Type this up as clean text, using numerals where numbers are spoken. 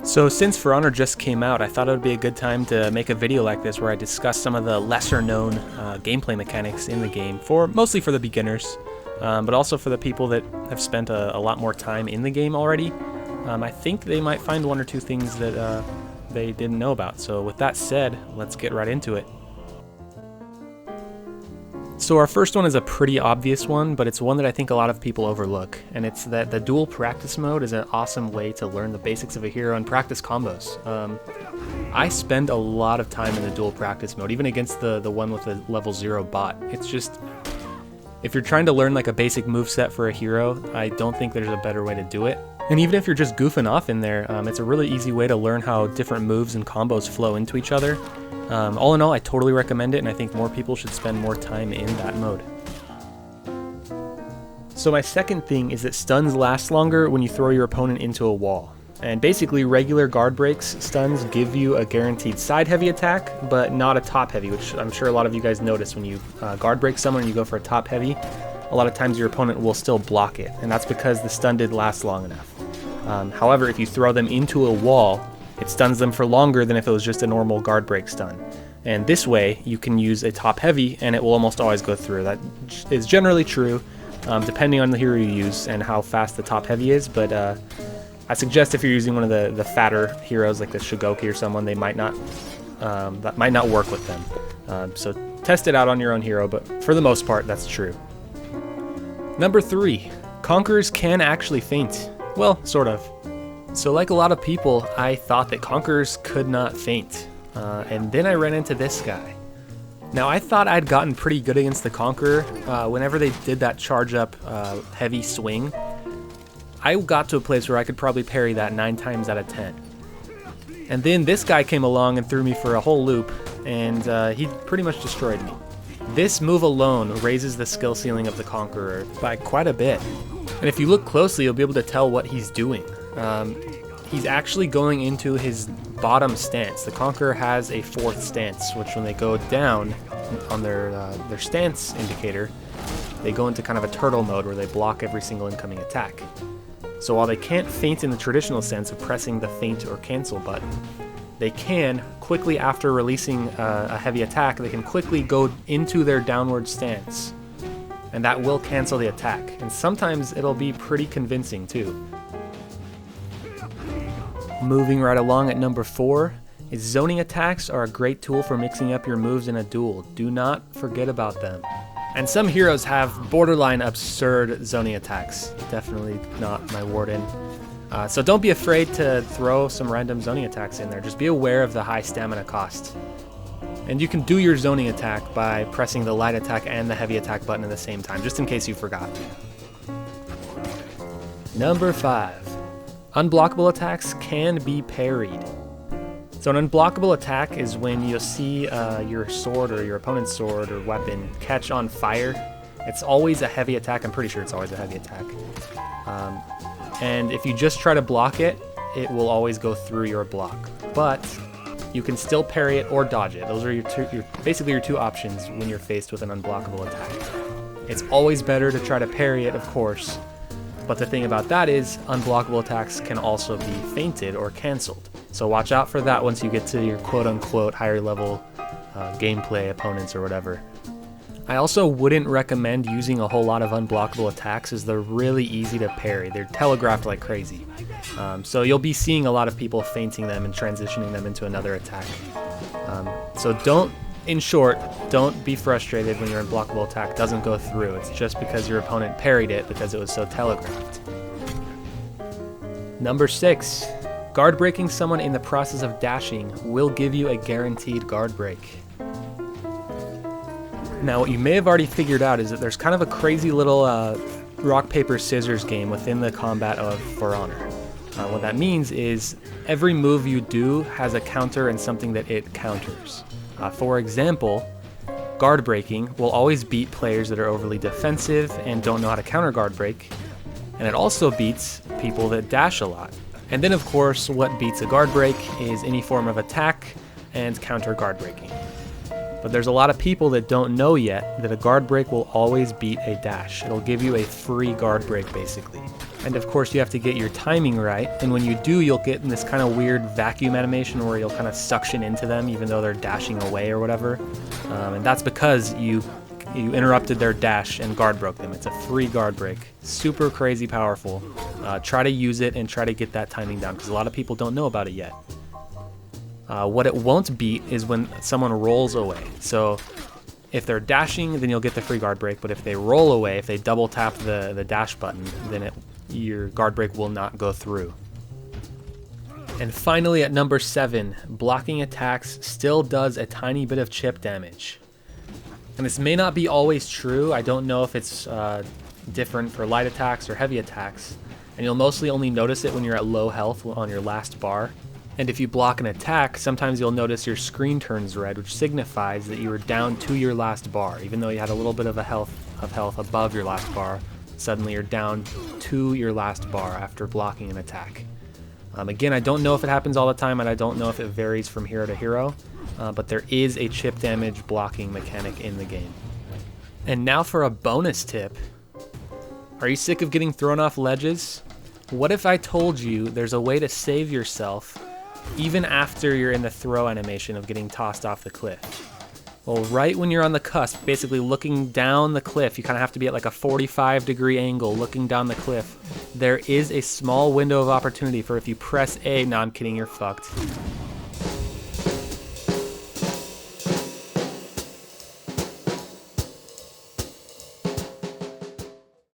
So since For Honor just came out, I thought it would be a good time to make a video like this where I discuss some of the lesser known gameplay mechanics in the game, mostly for the beginners, but also for the people that have spent a lot more time in the game already. I think they might find one or two things that they didn't know about. So with that said, let's get right into it. So our first one is a pretty obvious one, but it's one that I think a lot of people overlook, and it's that the Duel Practice Mode is an awesome way to learn the basics of a hero and practice combos. I spend a lot of time in the Duel Practice Mode, even against the one with the level 0 bot. It's just, if you're trying to learn like a basic moveset for a hero, I don't think there's a better way to do it. And even if you're just goofing off in there, it's a really easy way to learn how different moves and combos flow into each other. All in all, I totally recommend it, and I think more people should spend more time in that mode. So my second thing is that stuns last longer when you throw your opponent into a wall. And basically, regular guard breaks stuns give you a guaranteed side heavy attack, but not a top heavy, which I'm sure a lot of you guys notice when you guard break someone and you go for a top heavy. A lot of times your opponent will still block it, and that's because the stun did last long enough. However, if you throw them into a wall, it stuns them for longer than if it was just a normal guard break stun. And this way, you can use a top heavy and it will almost always go through. That is generally true, depending on the hero you use and how fast the top heavy is, but I suggest if you're using one of the fatter heroes like the Shigoki or someone, that might not work with them. So test it out on your own hero, but for the most part, that's true. Number 3, Conquerors can actually feint. Well, sort of. So like a lot of people, I thought that Conquerors could not feint, and then I ran into this guy. Now I thought I'd gotten pretty good against the Conqueror. Whenever they did that charge up heavy swing, I got to a place where I could probably parry that 9 times out of 10. And then this guy came along and threw me for a whole loop, and he pretty much destroyed me. This move alone raises the skill ceiling of the Conqueror by quite a bit. And if you look closely, you'll be able to tell what he's doing. He's actually going into his bottom stance. The Conqueror has a 4th stance, which when they go down on their stance indicator, they go into kind of a turtle mode where they block every single incoming attack. So while they can't feint in the traditional sense of pressing the feint or cancel button, they can, quickly after releasing a heavy attack, they can quickly go into their downward stance. And that will cancel the attack. And sometimes it'll be pretty convincing too. Moving right along at number 4, is zoning attacks are a great tool for mixing up your moves in a duel. Do not forget about them. And some heroes have borderline absurd zoning attacks. Definitely not my Warden. So don't be afraid to throw some random zoning attacks in there. Just be aware of the high stamina cost. And you can do your zoning attack by pressing the light attack and the heavy attack button at the same time, just in case you forgot. Number 5. Unblockable attacks can be parried. So an unblockable attack is when you'll see your sword or your opponent's sword or weapon catch on fire. It's always a heavy attack. I'm pretty sure it's always a heavy attack. And if you just try to block it, it will always go through your block. But you can still parry it or dodge it. Those are basically your two options when you're faced with an unblockable attack. It's always better to try to parry it, of course. But the thing about that is, unblockable attacks can also be feinted or cancelled. So watch out for that once you get to your quote-unquote higher level gameplay opponents or whatever. I also wouldn't recommend using a whole lot of unblockable attacks as they're really easy to parry. They're telegraphed like crazy. So you'll be seeing a lot of people feinting them and transitioning them into another attack. In short, don't be frustrated when your unblockable attack doesn't go through. It's just because your opponent parried it because it was so telegraphed. Number 6. Guard breaking someone in the process of dashing will give you a guaranteed guard break. Now, what you may have already figured out is that there's kind of a crazy little rock, paper, scissors game within the combat of For Honor. What that means is every move you do has a counter and something that it counters. For example, guard breaking will always beat players that are overly defensive and don't know how to counter guard break, and it also beats people that dash a lot. And then of course, what beats a guard break is any form of attack and counter guard breaking. But there's a lot of people that don't know yet that a guard break will always beat a dash. It'll give you a free guard break basically. And of course you have to get your timing right, and when you do, you'll get in this kind of weird vacuum animation where you'll kind of suction into them even though they're dashing away or whatever. And that's because you interrupted their dash and guard broke them. It's a free guard break. Super crazy powerful. Try to use it and try to get that timing down because a lot of people don't know about it yet. What it won't beat is when someone rolls away. So if they're dashing, then you'll get the free guard break, but if they roll away, if they double tap the dash button, then your guard break will not go through. And finally at number 7, blocking attacks still does a tiny bit of chip damage. And this may not be always true. I don't know if it's different for light attacks or heavy attacks. And you'll mostly only notice it when you're at low health on your last bar. And if you block an attack, sometimes you'll notice your screen turns red, which signifies that you were down to your last bar. Even though you had a little bit of health above your last bar, suddenly you're down to your last bar after blocking an attack. Again, I don't know if it happens all the time, and I don't know if it varies from hero to hero, but there is a chip damage blocking mechanic in the game. And now for a bonus tip. Are you sick of getting thrown off ledges? What if I told you there's a way to save yourself even after you're in the throw animation of getting tossed off the cliff? Well, right when you're on the cusp, basically looking down the cliff, you kind of have to be at like a 45-degree angle looking down the cliff. There is a small window of opportunity for if you press A, no, I'm kidding, you're fucked.